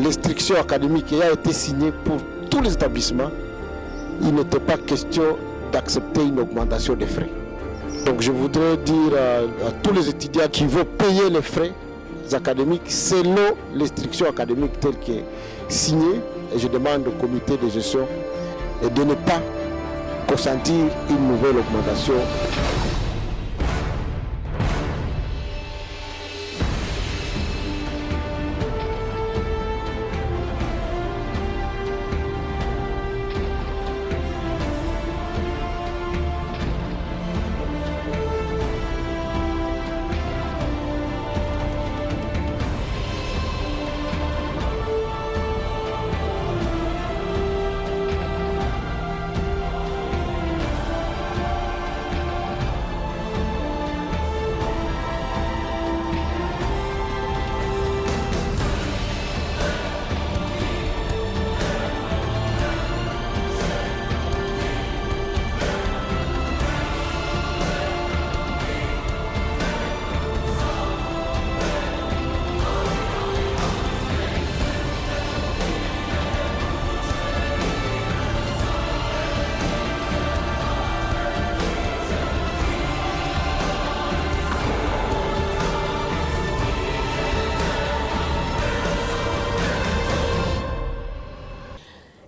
L'instruction académique a été signée pour tous les établissements. Il n'était pas question d'accepter une augmentation des frais. Donc je voudrais dire à tous les étudiants qui vont payer les frais académiques selon l'instruction académique telle qu'elle est signée. Et je demande au comité de gestion de ne pas consentir une nouvelle augmentation.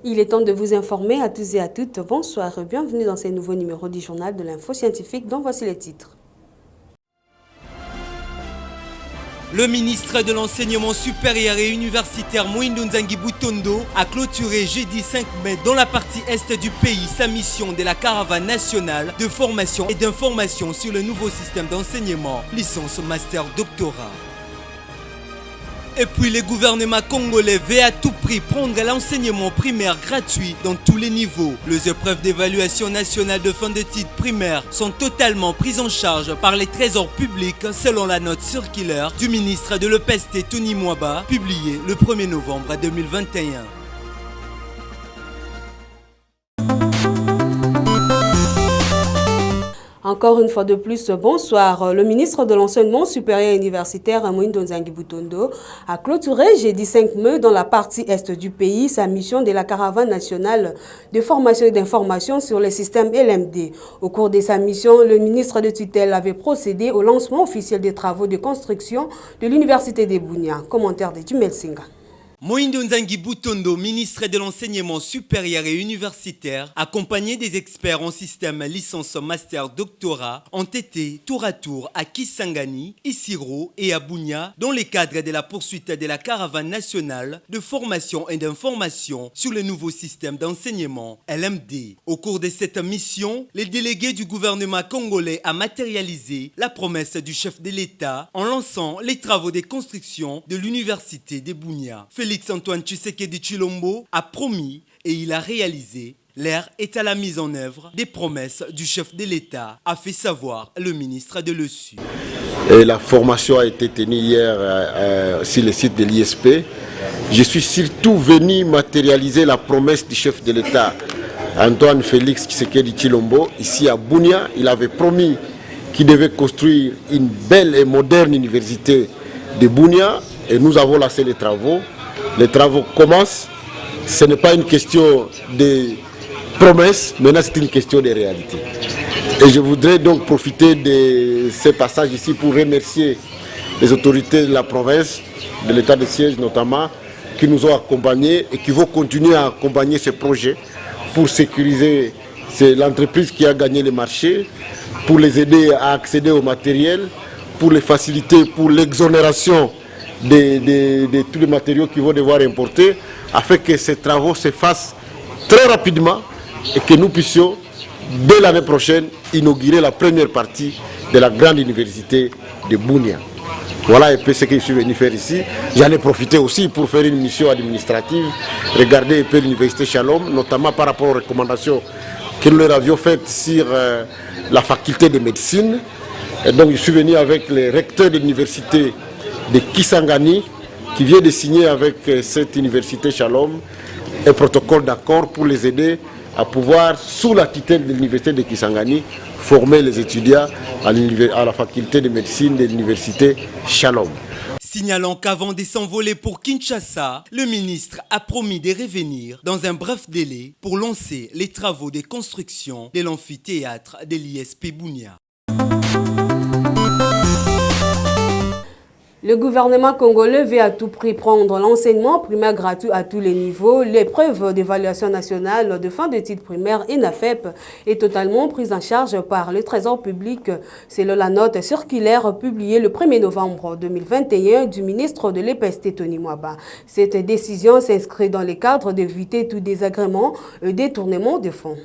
Il est temps de vous informer à tous et à toutes. Bonsoir et bienvenue dans ce nouveau numéro du journal de l'info scientifique dont voici les titres. Le ministre de l'Enseignement supérieur et universitaire Moïndo Nzangi Butondo a clôturé jeudi 5 mai dans la partie est du pays sa mission de la caravane nationale de formation et d'information sur le nouveau système d'enseignement, licence, master, doctorat. Et puis le gouvernement congolais veut à tout prix prendre l'enseignement primaire gratuit dans tous les niveaux. Les épreuves d'évaluation nationale de fin d'études primaires sont totalement prises en charge par les trésors publics selon la note circulaire du ministre de l'EPST Tony Mwaba publiée le 1er novembre 2021. Encore une fois de plus, bonsoir. Le ministre de l'Enseignement supérieur et universitaire, Moïndo Nzangi Butondo, a clôturé jeudi 5 mai dans la partie est du pays sa mission de la caravane nationale de formation et d'information sur le système LMD. Au cours de sa mission, le ministre de tutelle avait procédé au lancement officiel des travaux de construction de l'université de Bunia. Commentaire de Jumel Singa. Moïndo Nzangi Butondo, ministre de l'Enseignement supérieur et universitaire, accompagné des experts en système licence, master, doctorat, ont été tour à tour à Kisangani, Isiro et à Bunia dans le cadre de la poursuite de la caravane nationale de formation et d'information sur le nouveau système d'enseignement LMD. Au cours de cette mission, les délégués du gouvernement congolais a matérialisé la promesse du chef de l'État en lançant les travaux de construction de l'université de Bunia. Félix-Antoine Tshisekedi Tshilombo a promis et il a réalisé. L'heure est à la mise en œuvre des promesses du chef de l'État, a fait savoir le ministre de l'ESU. La formation a été tenue hier sur le site de l'ISP. Je suis surtout venu matérialiser la promesse du chef de l'État, Antoine Félix Tshisekedi Tshilombo. Ici à Bunia, il avait promis qu'il devait construire une belle et moderne université de Bunia et nous avons lancé les travaux. Les travaux commencent. Ce n'est pas une question de promesse, maintenant c'est une question de réalité. Et je voudrais donc profiter de ce passage ici pour remercier les autorités de la province, de l'état de siège notamment, qui nous ont accompagnés et qui vont continuer à accompagner ce projet pour sécuriser l'entreprise qui a gagné le marché, pour les aider à accéder au matériel, pour les faciliter, pour l'exonération de tous les matériaux qu'ils vont devoir importer, afin que ces travaux se fassent très rapidement et que nous puissions, dès l'année prochaine, inaugurer la première partie de la grande université de Bunia. Voilà un peu ce que je suis venu faire ici. J'en ai profité aussi pour faire une mission administrative, regarder un peu l'université Shalom, notamment par rapport aux recommandations que nous leur avions faites sur la faculté de médecine. Et donc je suis venu avec le recteur de l'université de Kisangani, qui vient de signer avec cette université Shalom un protocole d'accord pour les aider à pouvoir, sous la tutelle de l'université de Kisangani, former les étudiants à la faculté de médecine de l'université Shalom. Signalant qu'avant de s'envoler pour Kinshasa, le ministre a promis de revenir dans un bref délai pour lancer les travaux de construction de l'amphithéâtre de l'ISP Bunia. Le gouvernement congolais veut à tout prix prendre l'enseignement primaire gratuit à tous les niveaux. L'épreuve d'évaluation nationale de fin de titre primaire ENAFEP est totalement prise en charge par le Trésor public. C'est la note circulaire publiée le 1er novembre 2021 du ministre de l'EPST Tony Mwaba. Cette décision s'inscrit dans le cadre d'éviter tout désagrément et détournement de fonds.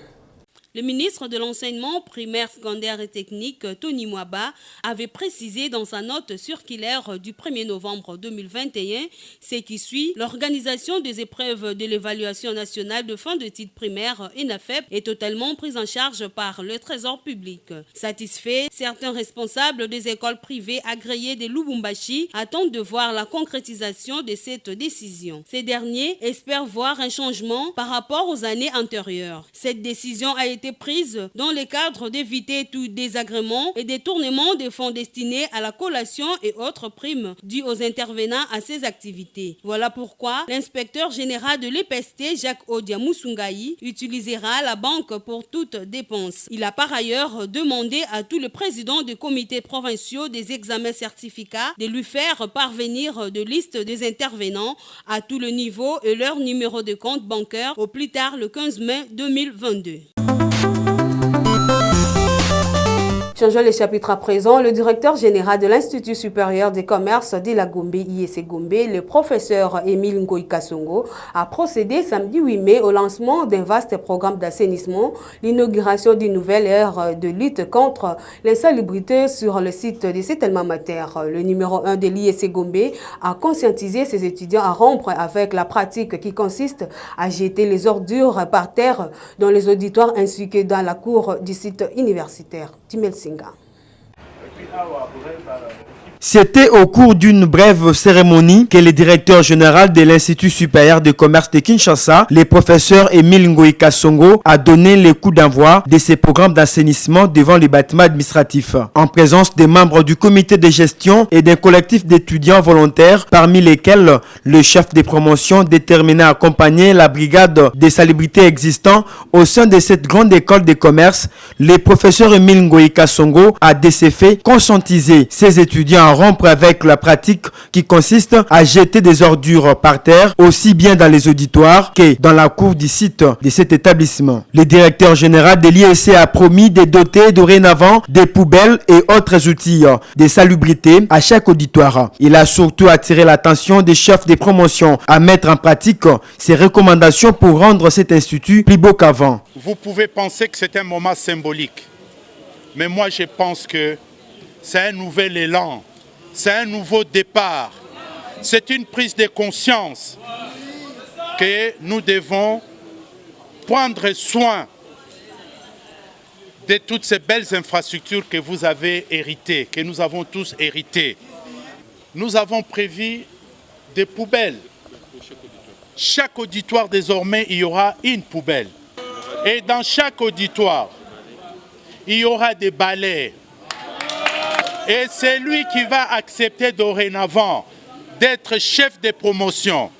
Le ministre de l'enseignement primaire, secondaire et technique, Tony Mwaba, avait précisé dans sa note circulaire du 1er novembre 2021 ce qui suit. L'organisation des épreuves de l'évaluation nationale de fin de titre primaire ENAFEP est totalement prise en charge par le Trésor public. Satisfait, certains responsables des écoles privées agréées de Lubumbashi attendent de voir la concrétisation de cette décision. Ces derniers espèrent voir un changement par rapport aux années antérieures. Cette décision a été prise dans le cadre d'éviter tout désagrément et détournement des fonds destinés à la collation et autres primes dues aux intervenants à ces activités. Voilà pourquoi l'inspecteur général de l'EPST, Jacques Odia Musungaï, utilisera la banque pour toute dépense. Il a par ailleurs demandé à tous les présidents des comités provinciaux des examens certificats de lui faire parvenir de listes des intervenants à tous les niveaux et leur numéro de compte bancaire au plus tard le 15 mai 2022. Changeons les chapitres à présent. Le directeur général de l'Institut supérieur des commerces de la Gombe, IEC Gombe, le professeur Émile Ngoï Kasongo, a procédé samedi 8 mai au lancement d'un vaste programme d'assainissement, l'inauguration d'une nouvelle ère de lutte contre l'insalubrité sur le site de Settlement Mater. Le numéro 1 de l'IEC Gombe a conscientisé ses étudiants à rompre avec la pratique qui consiste à jeter les ordures par terre dans les auditoires ainsi que dans la cour du site universitaire. C'était au cours d'une brève cérémonie que le directeur général de l'Institut supérieur de commerce de Kinshasa, le professeur Émile Ngoï Kasongo, a donné le coup d'envoi de ces programmes d'assainissement devant les bâtiments administratifs, en présence des membres du comité de gestion et d'un collectif d'étudiants volontaires, parmi lesquels le chef de promotion déterminé à accompagner la brigade des salubrités existant au sein de cette grande école de commerce. Le professeur Émile Ngoï Kasongo a de ces faits conscientisé ses étudiants à rompre avec la pratique qui consiste à jeter des ordures par terre, aussi bien dans les auditoires que dans la cour du site de cet établissement. Le directeur général de l'IEC a promis de doter dorénavant des poubelles et autres outils de salubrité à chaque auditoire. Il a surtout attiré l'attention des chefs de promotion à mettre en pratique ces recommandations pour rendre cet institut plus beau qu'avant. Vous pouvez penser que c'est un moment symbolique, mais moi je pense que c'est un nouvel élan. C'est un nouveau départ. C'est une prise de conscience que nous devons prendre soin de toutes ces belles infrastructures que vous avez héritées, que nous avons tous héritées. Nous avons prévu des poubelles. Chaque auditoire, désormais, il y aura une poubelle. Et dans chaque auditoire, il y aura des balais. Et c'est lui qui va accepter dorénavant d'être chef de promotion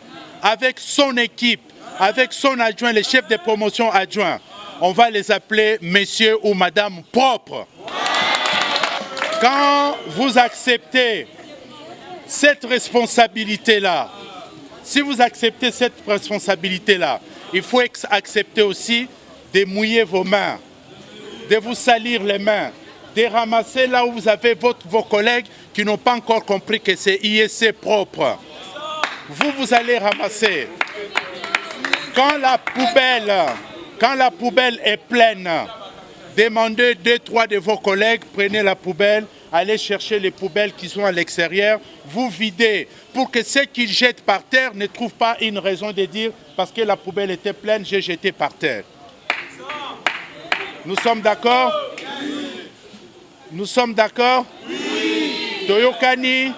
avec son équipe, avec son adjoint, les chefs de promotion adjoints. On va les appeler messieurs ou madame propres. Quand vous acceptez cette responsabilité-là, si vous acceptez cette responsabilité-là, il faut accepter aussi de mouiller vos mains, de vous salir les mains, de ramasser là où vous avez vos collègues qui n'ont pas encore compris que c'est IEC propre. Vous allez ramasser. Quand la poubelle est pleine, demandez 2-3 de vos collègues, prenez la poubelle, allez chercher les poubelles qui sont à l'extérieur, vous videz pour que ceux qui jettent par terre ne trouvent pas une raison de dire parce que la poubelle était pleine, j'ai jeté par terre. Nous sommes d'accord ? Nous sommes d'accord ? Oui. Toyokani.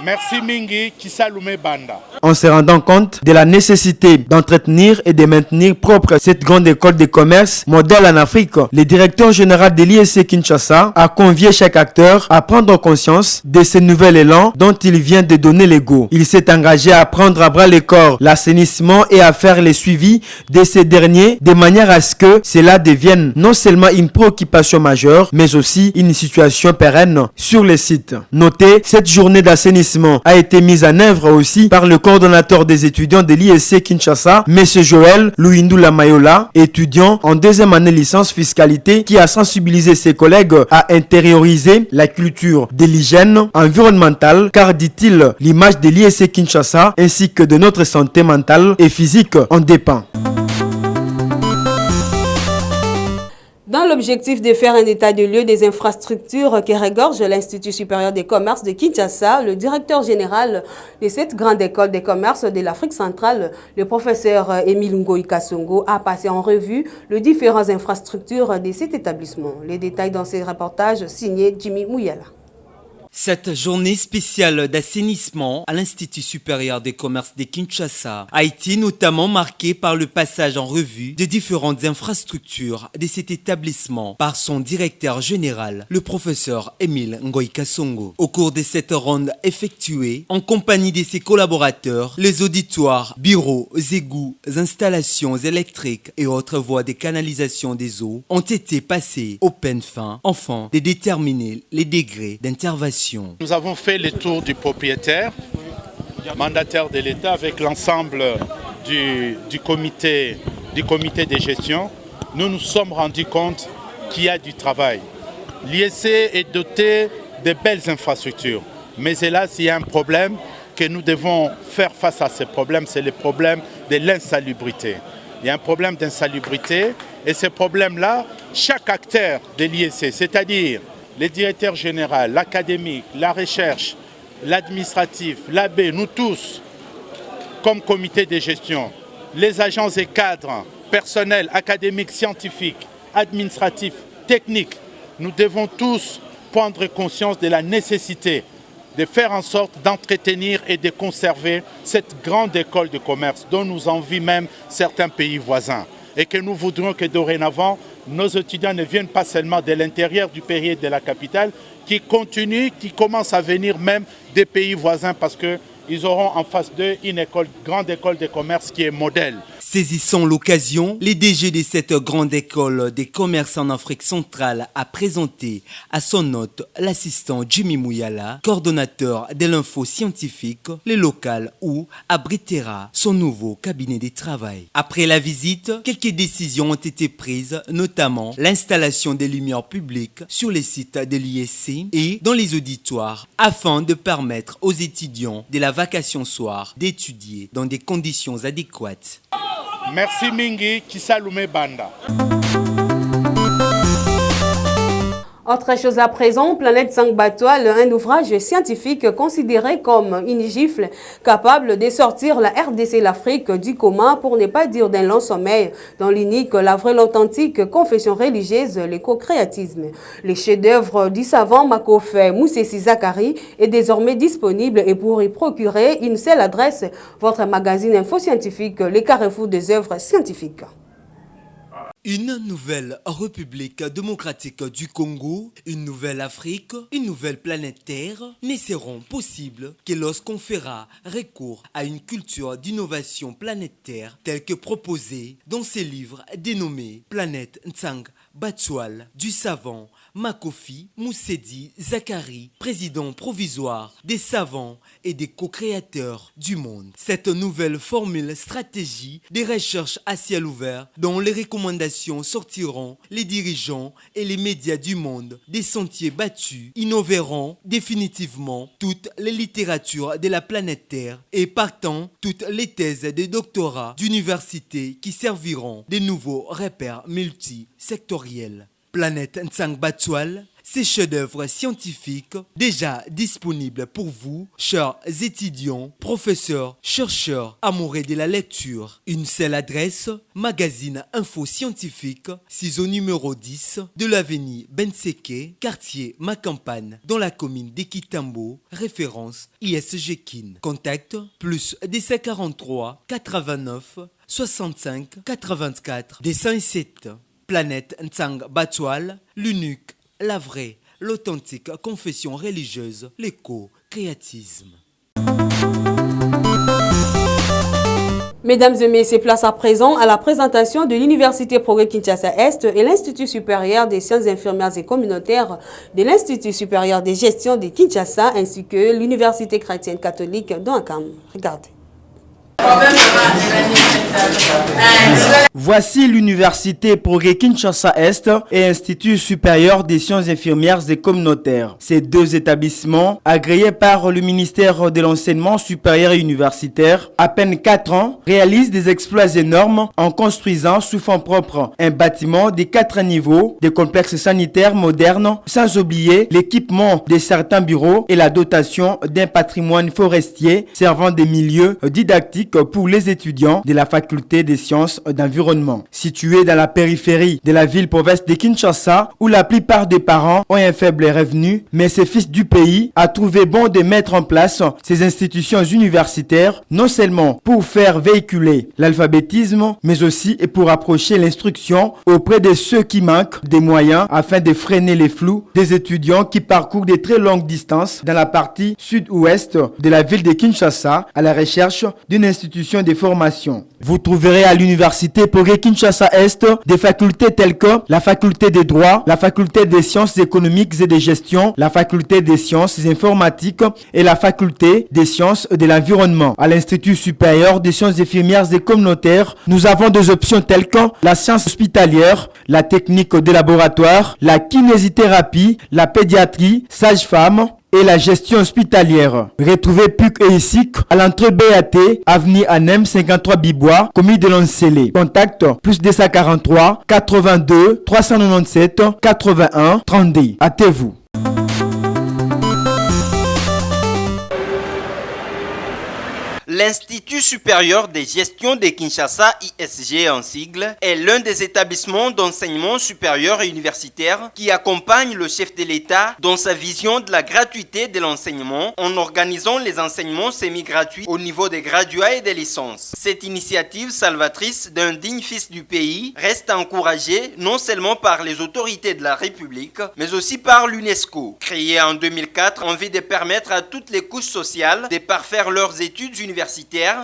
Merci Mingi Kisalume Banda. En se rendant compte de la nécessité d'entretenir et de maintenir propre cette grande école de commerce modèle en Afrique, le directeur général de l'ISC Kinshasa a convié chaque acteur à prendre conscience de ce nouvel élan dont il vient de donner le go. Il s'est engagé à prendre à bras le corps l'assainissement et à faire le suivi de ces derniers de manière à ce que cela devienne non seulement une préoccupation majeure, mais aussi une situation pérenne sur le site. Notez, cette journée d'assainissement a été mise en œuvre aussi par le coordonnateur des étudiants de l'ISC Kinshasa, M. Joël Louindou Mayola, étudiant en deuxième année licence fiscalité, qui a sensibilisé ses collègues à intérioriser la culture de l'hygiène environnementale, car, dit-il, l'image de l'ISC Kinshasa ainsi que de notre santé mentale et physique en dépend. Dans l'objectif de faire un état de lieu des infrastructures qui regorge l'Institut supérieur des commerces de Kinshasa, le directeur général de cette grande école des commerces de l'Afrique centrale, le professeur Émile Ngoï Kassongo, a passé en revue les différentes infrastructures de cet établissement. Les détails dans ces reportages signés Jimmy Mouyala. Cette journée spéciale d'assainissement à l'Institut supérieur des commerces de Kinshasa a été notamment marquée par le passage en revue des différentes infrastructures de cet établissement par son directeur général, le professeur Émile Ngoï Kassongo. Au cours de cette ronde effectuée, en compagnie de ses collaborateurs, les auditoires, bureaux, égouts, installations électriques et autres voies de canalisation des eaux ont été passés au peigne fin, afin de déterminer les degrés d'intervention. Nous avons fait le tour du propriétaire, mandataire de l'État, avec l'ensemble du comité de gestion. Nous nous sommes rendus compte qu'il y a du travail. L'ISC est doté de belles infrastructures, mais hélas, il y a un problème que nous devons faire face à ce problème, c'est le problème de l'insalubrité. Il y a un problème d'insalubrité et ce problème-là, chaque acteur de l'ISC, c'est-à-dire les directeurs généraux, l'académique, la recherche, l'administratif, l'AB, nous tous, comme comité de gestion, les agents et cadres, personnels, académiques, scientifiques, administratifs, techniques, nous devons tous prendre conscience de la nécessité de faire en sorte d'entretenir et de conserver cette grande école de commerce dont nous envient même certains pays voisins. Et que nous voudrions que dorénavant, nos étudiants ne viennent pas seulement de l'intérieur du pays et de la capitale, qui continuent, qui commencent à venir même des pays voisins parce qu'ils auront en face d'eux une grande école de commerce qui est modèle. Saisissant l'occasion, les DG de cette grande école des commerces en Afrique centrale a présenté à son hôte l'assistant Jimmy Mouyala, coordonnateur de l'info scientifique, le local où abritera son nouveau cabinet de travail. Après la visite, quelques décisions ont été prises, notamment l'installation des lumières publiques sur les sites de l'ISC et dans les auditoires, afin de permettre aux étudiants de la vacation soir d'étudier dans des conditions adéquates. Merci Mingi Kisalume Banda. Autre chose à présent, Planète 5 Batoile, un ouvrage scientifique considéré comme une gifle capable de sortir la RDC, l'Afrique, du coma, pour ne pas dire d'un long sommeil, dans l'unique, la vraie, l'authentique confession religieuse, l'éco-créatisme. Les chefs-d'œuvre du savant Makofe Moussessi Zakari est désormais disponible et pour y procurer une seule adresse, votre magazine info-scientifique, les carrefours des œuvres scientifiques. Une nouvelle République démocratique du Congo, une nouvelle Afrique, une nouvelle planète Terre ne seront possibles que lorsqu'on fera recours à une culture d'innovation planétaire telle que proposée dans ces livres dénommés Planète Ntsang Batoile du savant Makofi Moussessi Zakari, président provisoire des savants et des co-créateurs du monde. Cette nouvelle formule stratégie des recherches à ciel ouvert dont les recommandations sortiront les dirigeants et les médias du monde des sentiers battus, innoveront définitivement toutes les littératures de la planète Terre et partant toutes les thèses de doctorat d'université qui serviront de nouveaux repères multisectoriels. Planète Ntsang Batoile, ces chefs-d'œuvre scientifiques déjà disponibles pour vous, chers étudiants, professeurs, chercheurs, amoureux de la lecture. Une seule adresse, magazine info scientifique, 6 au numéro 10 de l'avenue Benseke, quartier Macampagne, dans la commune d'Ekitambo, référence ISG Kin. Contact plus 1743 89 65 84 207. Planète Ntsang Batoal, l'unique, la vraie, l'authentique confession religieuse, l'éco-créatisme. Mesdames et messieurs, place à présent à la présentation de l'Université Progrès Kinshasa Est et l'Institut supérieur des sciences infirmières et communautaires de l'Institut supérieur de gestion de Kinshasa ainsi que l'Université chrétienne catholique d'Ouakam. Regardez. Voici l'Université Progrès Kinshasa Est et Institut supérieur des sciences infirmières et communautaires. Ces deux établissements, agréés par le ministère de l'Enseignement supérieur et universitaire, à peine 4 ans, réalisent des exploits énormes en construisant sous fonds propres un bâtiment de 4 niveaux, des complexes sanitaires modernes, sans oublier l'équipement de certains bureaux et la dotation d'un patrimoine forestier servant des milieux didactiques pour les étudiants de la faculté des sciences d'environnement. Situé dans la périphérie de la ville-province de Kinshasa, où la plupart des parents ont un faible revenu, mais ces fils du pays a trouvé bon de mettre en place ces institutions universitaires, non seulement pour faire véhiculer l'alphabétisme, mais aussi pour approcher l'instruction auprès de ceux qui manquent des moyens afin de freiner les flous des étudiants qui parcourent de très longues distances dans la partie sud-ouest de la ville de Kinshasa à la recherche d'une institution de formation. Vous trouverez à l'Université Progrès Kinshasa Est des facultés telles que la faculté des droits, la faculté des sciences économiques et de gestion, la faculté des sciences informatiques et la faculté des sciences de l'environnement. À l'Institut supérieur des sciences infirmières et communautaires, nous avons des options telles que la science hospitalière, la technique de laboratoire, la kinésithérapie, la pédiatrie, sage-femme et la gestion hospitalière. Retrouvez PUC et ISIC à l'entrée BAT, avenue Anem 53 Bibois, commune de Loncelé. Contact plus 243 82 397 81 32. Hâtez-vous. L'Institut supérieur de gestion de Kinshasa, ISG en sigle, est l'un des établissements d'enseignement supérieur et universitaire qui accompagne le chef de l'État dans sa vision de la gratuité de l'enseignement en organisant les enseignements semi-gratuits au niveau des graduats et des licences. Cette initiative salvatrice d'un digne fils du pays reste encouragée non seulement par les autorités de la République, mais aussi par l'UNESCO. Créée en 2004 en vue de permettre à toutes les couches sociales de parfaire leurs études universitaires,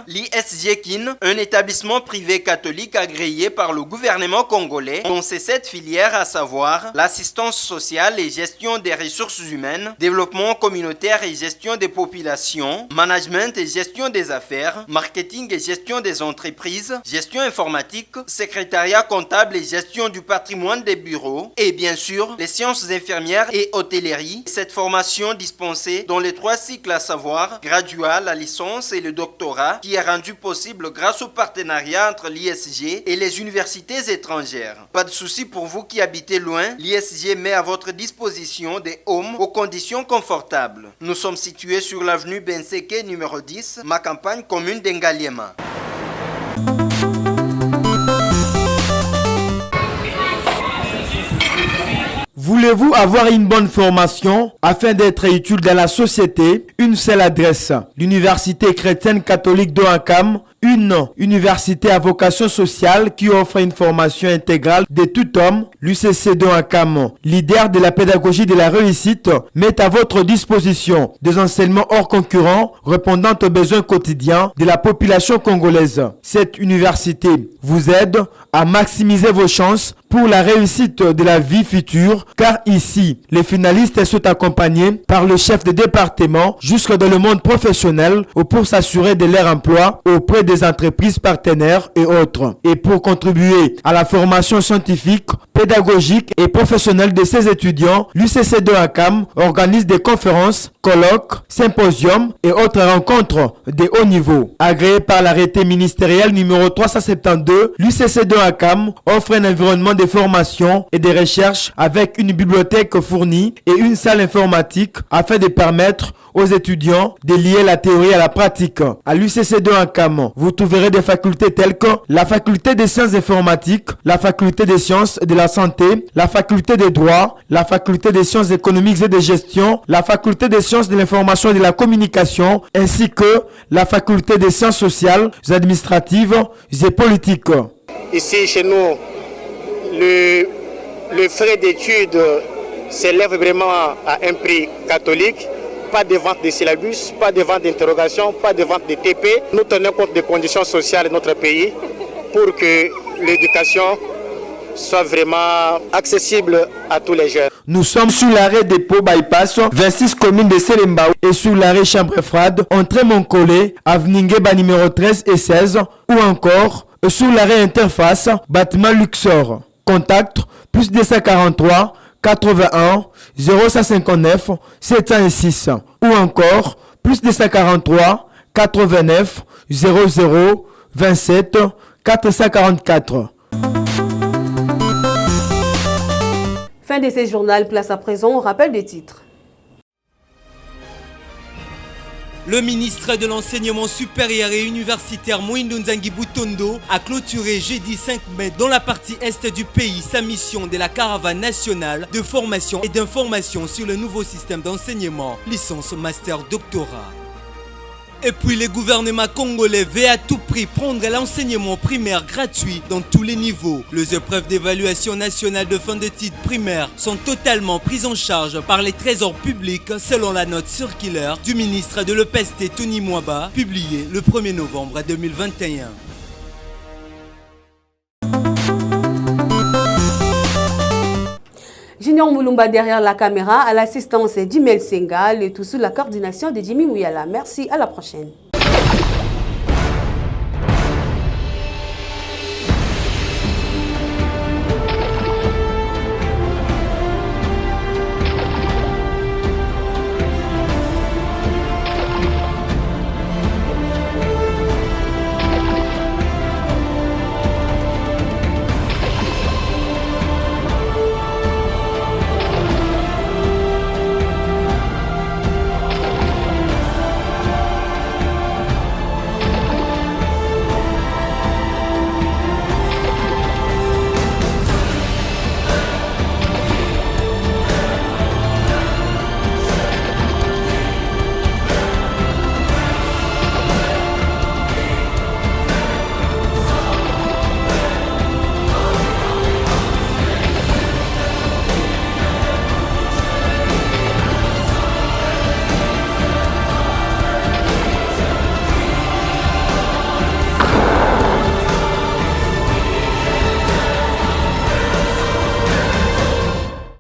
l'ISG Kin, un établissement privé catholique agréé par le gouvernement congolais, dont ses 7 filières, à savoir l'assistance sociale et gestion des ressources humaines, développement communautaire et gestion des populations, management et gestion des affaires, marketing et gestion des entreprises, gestion informatique, secrétariat comptable et gestion du patrimoine des bureaux, et bien sûr les sciences infirmières et hôtellerie. Cette formation dispensée dans les 3 cycles, à savoir graduat, la licence et le doctorat, qui est rendu possible grâce au partenariat entre l'ISG et les universités étrangères. Pas de souci pour vous qui habitez loin, l'ISG met à votre disposition des homes aux conditions confortables. Nous sommes situés sur l'avenue Benseke numéro 10, Macampagne, commune d'Engaliema. Voulez-vous avoir une bonne formation afin d'être utile dans la société? Une seule adresse, l'Université chrétienne catholique d'Ouakam, une université à vocation sociale qui offre une formation intégrale de tout homme. L'UCC d'Ouakam, leader de la pédagogie de la réussite, met à votre disposition des enseignements hors concurrents répondant aux besoins quotidiens de la population congolaise. Cette université vous aide à maximiser vos chances pour la réussite de la vie future, car ici, les finalistes sont accompagnés par le chef de département jusque dans le monde professionnel pour s'assurer de leur emploi auprès des entreprises partenaires et autres. Et pour contribuer à la formation scientifique, pédagogique et professionnel de ses étudiants, l'UCC2ACAM organise des conférences, colloques, symposiums et autres rencontres de haut niveau. Agréé par l'arrêté ministériel numéro 372, l'UCC2ACAM offre un environnement de formation et de recherche avec une bibliothèque fournie et une salle informatique afin de permettre aux étudiants de lier la théorie à la pratique. À l'UCC2ACAM, vous trouverez des facultés telles que la faculté des sciences informatiques, la faculté des sciences de la santé, la faculté des droits, la faculté des sciences économiques et de gestion, la faculté des sciences de l'information et de la communication, ainsi que la faculté des sciences sociales, administratives et politiques. Ici, chez nous, le frais d'études s'élève vraiment à un prix catholique. Pas de vente de syllabus, pas de vente d'interrogation, pas de vente de TP. Nous tenons compte des conditions sociales de notre pays pour que l'éducation soit vraiment accessible à tous les jeunes. Nous sommes sous l'arrêt dépôt bypass, 26 communes de Selemba et sous l'arrêt Chambre Froide, entrée Moncolé, avenue Ngeba numéro 13 et 16, ou encore sous l'arrêt Interface, bâtiment Luxor. Contact plus 243 81 059 706 ou encore plus 243 89 00 27 444. Fin de ce journal, place à présent au rappel des titres. Le ministre de l'Enseignement supérieur et universitaire Moïndo Nzangi Butondo a clôturé jeudi 5 mai dans la partie est du pays sa mission de la caravane nationale de formation et d'information sur le nouveau système d'enseignement, licence, master, doctorat. Et puis le gouvernement congolais veut à tout prix prendre l'enseignement primaire gratuit dans tous les niveaux. Les épreuves d'évaluation nationale de fin de titre primaire sont totalement prises en charge par les trésors publics selon la note circulaire du ministre de l'EPST Tony Mwaba, publiée le 1er novembre 2021. Junior Moulumba derrière la caméra, à l'assistance d'Imel Senga, le tout sous la coordination de Jimmy Mouyala. Merci, à la prochaine.